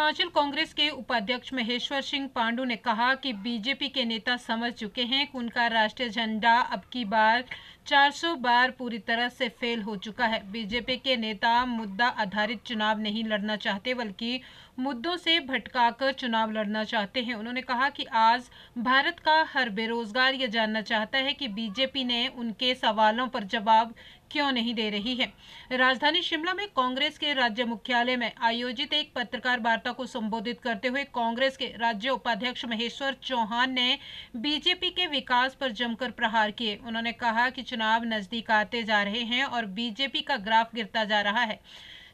हिमाचल कांग्रेस के उपाध्यक्ष महेश्वर सिंह पांडू ने कहा कि बीजेपी के नेता समझ चुके हैं कि उनका राष्ट्रीय झंडा अब की बार 400 बार पूरी तरह से फेल हो चुका है। बीजेपी के नेता मुद्दा आधारित चुनाव नहीं लड़ना चाहते बल्कि मुद्दों से भटकाकर चुनाव लड़ना चाहते हैं। उन्होंने कहा कि आज भारत का हर बेरोजगार ये जानना चाहता है कि बीजेपी ने उनके सवालों पर जवाब क्यों नहीं दे रही है। राजधानी शिमला में कांग्रेस के राज्य मुख्यालय में आयोजित एक पत्रकार वार्ता को संबोधित करते हुए कांग्रेस के राज्य उपाध्यक्ष महेश्वर चौहान ने बीजेपी के विकास पर जमकर प्रहार किए। उन्होंने कहा कि चुनाव नजदीक आते जा रहे हैं और बीजेपी का ग्राफ गिरता जा रहा है।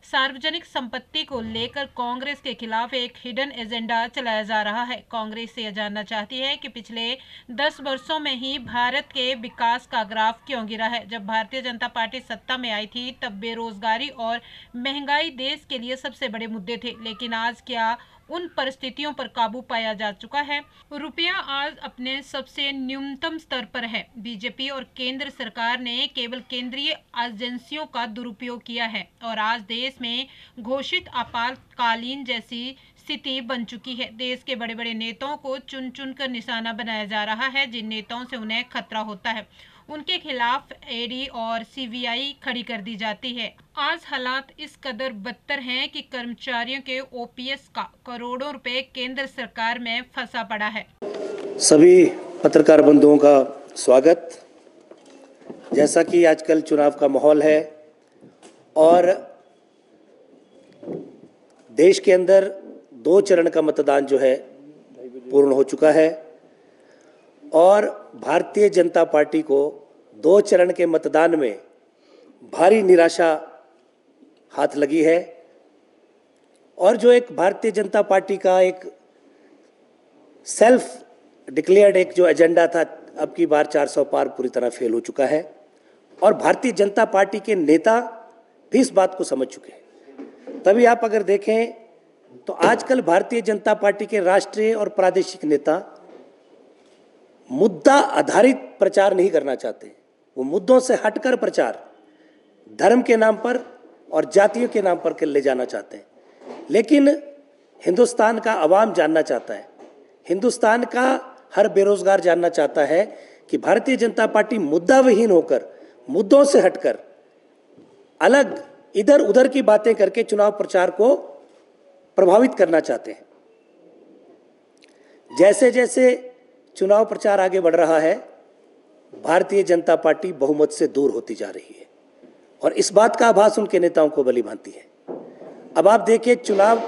सार्वजनिक संपत्ति को लेकर कांग्रेस के खिलाफ एक हिडन एजेंडा चलाया जा रहा है। कांग्रेस यह जानना चाहती है कि पिछले 10 वर्षों में ही भारत के विकास का ग्राफ क्यों गिरा है। जब भारतीय जनता पार्टी सत्ता में आई थी तब बेरोजगारी और महंगाई देश के लिए सबसे बड़े मुद्दे थे, लेकिन आज क्या उन परिस्थितियों पर काबू पाया जा चुका है? रुपया आज अपने सबसे न्यूनतम स्तर पर है। बीजेपी और केंद्र सरकार ने केवल केंद्रीय एजेंसियों का दुरुपयोग किया है और आज देश में घोषित आपातकालीन जैसी स्थिति बन चुकी है। देश के बड़े बड़े नेताओं को चुन चुन कर निशाना बनाया जा रहा है। जिन नेताओं से उन्हें खतरा होता है उनके खिलाफ ईडी और सीबीआई खड़ी कर दी जाती है। आज हालात इस कदर बदतर हैं कि कर्मचारियों के ओपीएस का करोड़ों रुपए केंद्र सरकार में फंसा पड़ा है। सभी पत्रकार बंधुओं का स्वागत। जैसा कि आजकल चुनाव का माहौल है और देश के अंदर 2 चरण का मतदान जो है पूर्ण हो चुका है और भारतीय जनता पार्टी को 2 चरण के मतदान में भारी निराशा हाथ लगी है और जो एक भारतीय जनता पार्टी का एक सेल्फ डिक्लेयर्ड एक जो एजेंडा था, अब की बार 400 पार पूरी तरह फेल हो चुका है और भारतीय जनता पार्टी के नेता भी इस बात को समझ चुके हैं। तभी आप अगर देखें तो आजकल भारतीय जनता पार्टी के राष्ट्रीय और प्रादेशिक नेता मुद्दा आधारित प्रचार नहीं करना चाहते। वो मुद्दों से हटकर प्रचार धर्म के नाम पर और जातियों के नाम पर ले जाना चाहते हैं। लेकिन हिंदुस्तान का अवाम जानना चाहता है, हिंदुस्तान का हर बेरोजगार जानना चाहता है कि भारतीय जनता पार्टी मुद्दा विहीन होकर, मुद्दों से हटकर अलग इधर उधर की बातें करके चुनाव प्रचार को प्रभावित करना चाहते हैं। जैसे जैसे चुनाव प्रचार आगे बढ़ रहा है, भारतीय जनता पार्टी बहुमत से दूर होती जा रही है और इस बात का आभास उनके नेताओं को भली भांति है। अब आप देखिए, चुनाव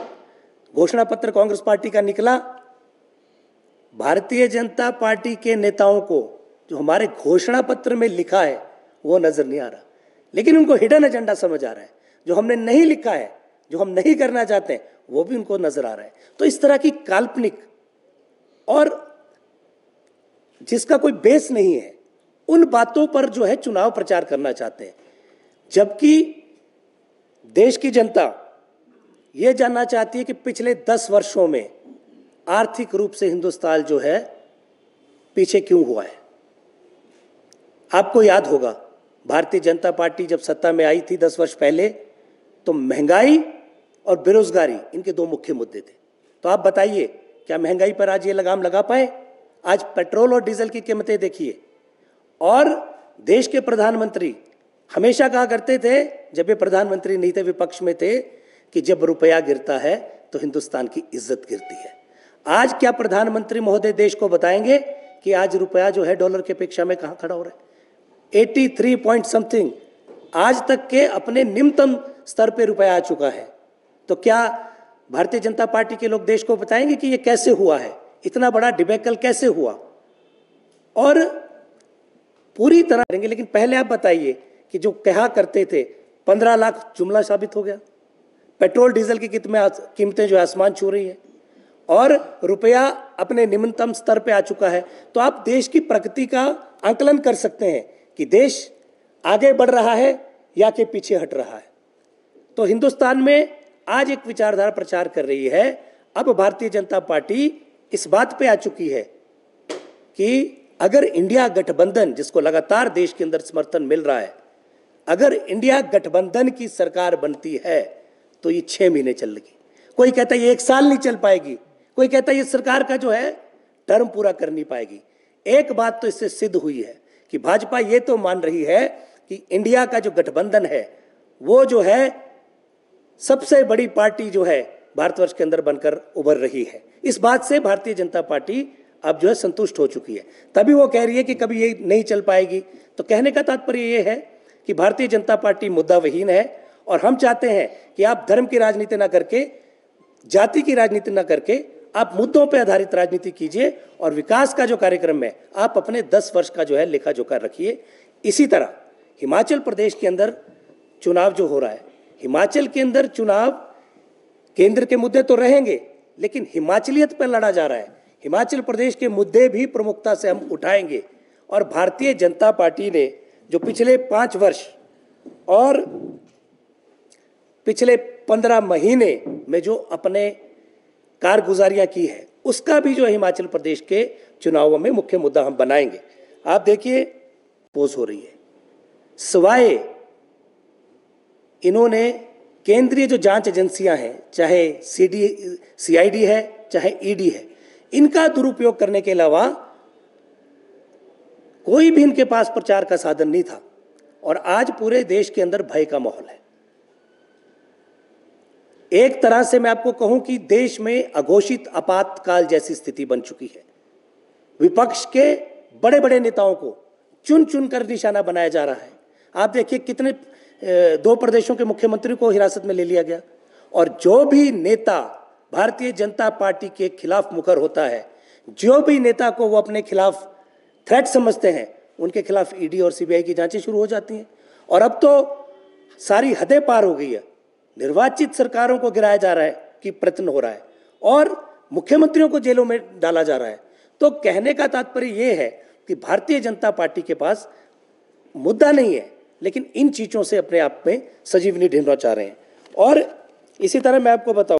घोषणा पत्र कांग्रेस पार्टी का निकला, भारतीय जनता पार्टी के नेताओं को जो हमारे घोषणा पत्र में लिखा है वो नजर नहीं आ रहा, लेकिन उनको हिडन एजेंडा समझ आ रहा है। जो हमने नहीं लिखा है, जो हम नहीं करना चाहते हैं, वो भी उनको नजर आ रहा है। तो इस तरह की काल्पनिक और जिसका कोई बेस नहीं है, उन बातों पर जो है चुनाव प्रचार करना चाहते हैं, जबकि देश की जनता यह जानना चाहती है कि पिछले 10 वर्षों में आर्थिक रूप से हिंदुस्तान जो है पीछे क्यों हुआ है। आपको याद होगा, भारतीय जनता पार्टी जब सत्ता में आई थी 10 वर्ष पहले, तो महंगाई और बेरोजगारी इनके 2 मुख्य मुद्दे थे। तो आप बताइए, क्या महंगाई पर आज ये लगाम लगा पाए? आज पेट्रोल और डीजल की कीमतें देखिए। और देश के प्रधानमंत्री हमेशा कहा करते थे, जब ये प्रधानमंत्री नहीं थे, विपक्ष में थे, कि जब रुपया गिरता है तो हिंदुस्तान की इज्जत गिरती है। आज क्या प्रधानमंत्री महोदय देश को बताएंगे कि आज रुपया जो है डॉलर की अपेक्षा में कहां खड़ा हो रहा है? 83 पॉइंट समथिंग आज तक के अपने निम्नतम स्तर पे रुपया आ चुका है। तो क्या भारतीय जनता पार्टी के लोग देश को बताएंगे कि ये कैसे हुआ है, इतना बड़ा डिबेकल कैसे हुआ? और पूरी तरह करेंगे। लेकिन पहले आप बताइए कि जो कहा करते थे 15 लाख जुमला साबित हो गया, पेट्रोल डीजल की कीमतें जो आसमान छू रही है और रुपया अपने निम्नतम स्तर पे आ चुका है। तो आप देश की प्रगति का आकलन कर सकते हैं कि देश आगे बढ़ रहा है या कि पीछे हट रहा है। तो हिंदुस्तान में आज एक विचारधारा प्रचार कर रही है। अब भारतीय जनता पार्टी इस बात पे आ चुकी है कि अगर इंडिया गठबंधन, जिसको लगातार देश के अंदर समर्थन मिल रहा है, अगर इंडिया गठबंधन की सरकार बनती है तो ये 6 महीने चलेगी। कोई कहता है ये 1 साल नहीं चल पाएगी, कोई कहता है ये सरकार का जो है टर्म पूरा कर नहीं पाएगी। एक बात तो इससे सिद्ध हुई है कि भाजपा ये तो मान रही है कि इंडिया का जो गठबंधन है वो जो है सबसे बड़ी पार्टी जो है भारतवर्ष के अंदर बनकर उभर रही है। इस बात से भारतीय जनता पार्टी अब जो है संतुष्ट हो चुकी है। तभी वो कह रही है कि कभी ये नहीं चल पाएगी। तो कहने का तात्पर्य ये है कि भारतीय जनता पार्टी मुद्दाविहीन है और हम चाहते हैं कि आप धर्म की राजनीति ना करके, जाति की राजनीति ना करके आप मुद्दों पर आधारित राजनीति कीजिए और विकास का जो कार्यक्रम है आप अपने 10 वर्ष का जो है लेखा जोखा रखिए। इसी तरह हिमाचल प्रदेश के अंदर चुनाव जो हो रहा है, हिमाचल के अंदर चुनाव केंद्र के मुद्दे तो रहेंगे लेकिन हिमाचलियत पर लड़ा जा रहा है। हिमाचल प्रदेश के मुद्दे भी प्रमुखता से हम उठाएंगे और भारतीय जनता पार्टी ने जो पिछले 5 वर्ष और पिछले 15 महीने में जो अपने कारगुजारियां की है उसका भी जो हिमाचल प्रदेश के चुनावों में मुख्य मुद्दा हम बनाएंगे। आप देखिए पोज हो रही है, सिवाय इन्होंने केंद्रीय जो जांच एजेंसियां हैं, चाहे CID है चाहे ED है, इनका दुरुपयोग करने के अलावा कोई भी इनके पास प्रचार का साधन नहीं था और आज पूरे देश के अंदर भय का माहौल है। एक तरह से मैं आपको कहूं कि देश में अघोषित आपातकाल जैसी स्थिति बन चुकी है। विपक्ष के बड़े बड़े नेताओं को चुन चुन कर निशाना बनाया जा रहा है। आप देखिए कितने 2 प्रदेशों के मुख्यमंत्री को हिरासत में ले लिया गया और जो भी नेता भारतीय जनता पार्टी के खिलाफ मुखर होता है, जो भी नेता को वो अपने खिलाफ थ्रेट समझते हैं, उनके खिलाफ ED और CBI की जांचें शुरू हो जाती हैं। और अब तो सारी हदें पार हो गई है, निर्वाचित सरकारों को गिराया जा रहा है कि प्रयत्न हो रहा है और मुख्यमंत्रियों को जेलों में डाला जा रहा है। तो कहने का तात्पर्य यह है कि भारतीय जनता पार्टी के पास मुद्दा नहीं है लेकिन इन चीजों से अपने आप में संजीवनी ढूंढना चाह रहे हैं। और इसी तरह मैं आपको बताऊं